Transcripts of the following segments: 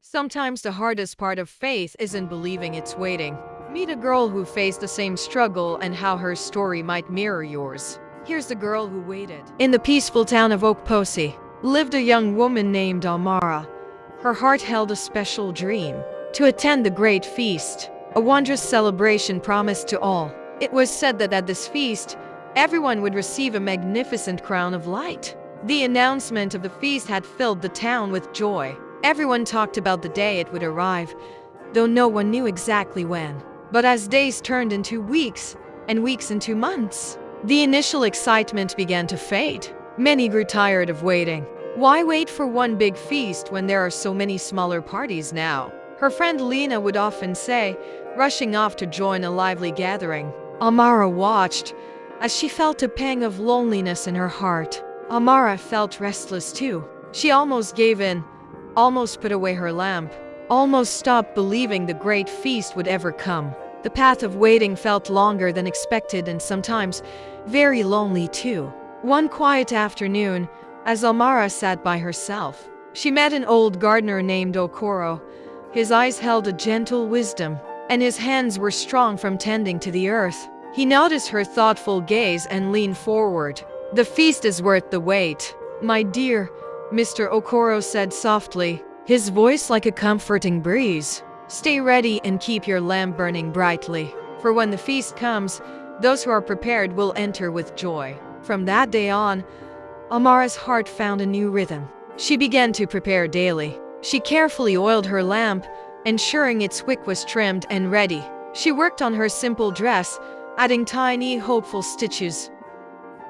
Sometimes the hardest part of faith isn't believing it's waiting. Meet a girl who faced the same struggle and how her story might mirror yours. Here's the girl who waited. In the peaceful town of Okposi lived a young woman named Amara. Her heart held a special dream: to attend the great feast, a wondrous celebration promised to all. It was said that at this feast, everyone would receive a magnificent crown of light. The announcement of the feast had filled the town with joy. Everyone talked about the day it would arrive, though no one knew exactly when. But as days turned into weeks, and weeks into months, the initial excitement began to fade. Many grew tired of waiting. Why wait for one big feast when there are so many smaller parties now? Her friend Lena would often say, rushing off to join a lively gathering. Amara watched as she felt a pang of loneliness in her heart. Amara felt restless too. She almost gave in, almost put away her lamp, almost stopped believing the great feast would ever come. The path of waiting felt longer than expected and sometimes very lonely too. One quiet afternoon, as Amara sat by herself, she met an old gardener named Okoro. His eyes held a gentle wisdom, and his hands were strong from tending to the earth. He noticed her thoughtful gaze and leaned forward. "The feast is worth the wait, my dear," Mr. Okoro said softly, his voice like a comforting breeze. "Stay ready and keep your lamp burning brightly, for when the feast comes, those who are prepared will enter with joy." From that day on, Amara's heart found a new rhythm. She began to prepare daily. She carefully oiled her lamp, ensuring its wick was trimmed and ready. She worked on her simple dress, adding tiny, hopeful stitches.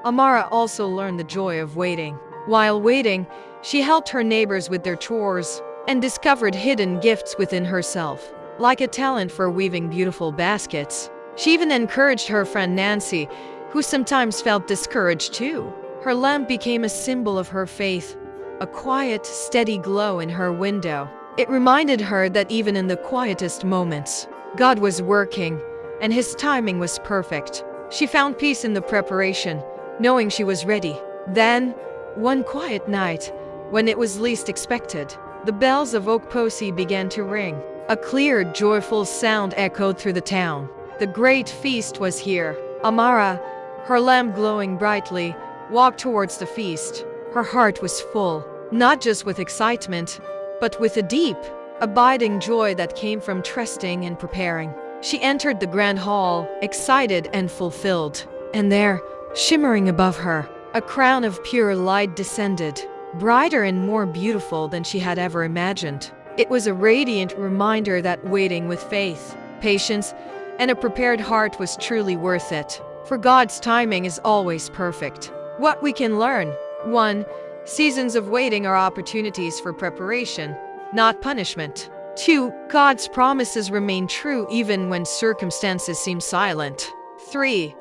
Amara also learned the joy of waiting. While waiting, she helped her neighbors with their chores and discovered hidden gifts within herself, like a talent for weaving beautiful baskets. She even encouraged her friend Nancy, who sometimes felt discouraged too. Her lamp became a symbol of her faith, a quiet, steady glow in her window. It reminded her that even in the quietest moments, God was working, and His timing was perfect. She found peace in the preparation, knowing she was ready. Then, one quiet night, when it was least expected, the bells of Okposi began to ring. A clear, joyful sound echoed through the town. The great feast was here. Amara, her lamp glowing brightly, walked towards the feast. Her heart was full, not just with excitement, but with a deep, abiding joy that came from trusting and preparing. She entered the grand hall, excited and fulfilled. And there, shimmering above her, a crown of pure light descended, brighter and more beautiful than she had ever imagined. It was a radiant reminder that waiting with faith, patience, and a prepared heart was truly worth it. For God's timing is always perfect. What we can learn: 1. Seasons of waiting are opportunities for preparation, not punishment. 2. God's promises remain true even when circumstances seem silent. 3.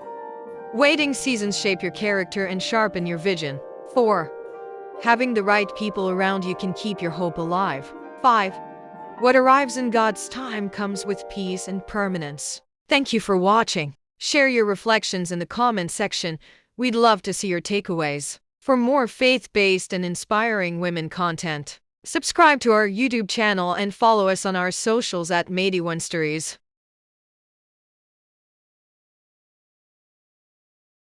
Waiting seasons shape your character and sharpen your vision. 4. Having the right people around you can keep your hope alive. 5. What arrives in God's time comes with peace and permanence. Thank you for watching. Share your reflections in the comment section. We'd love to see your takeaways. For more faith-based and inspiring women content, subscribe to our YouTube channel and follow us on our socials at Mady One Stories.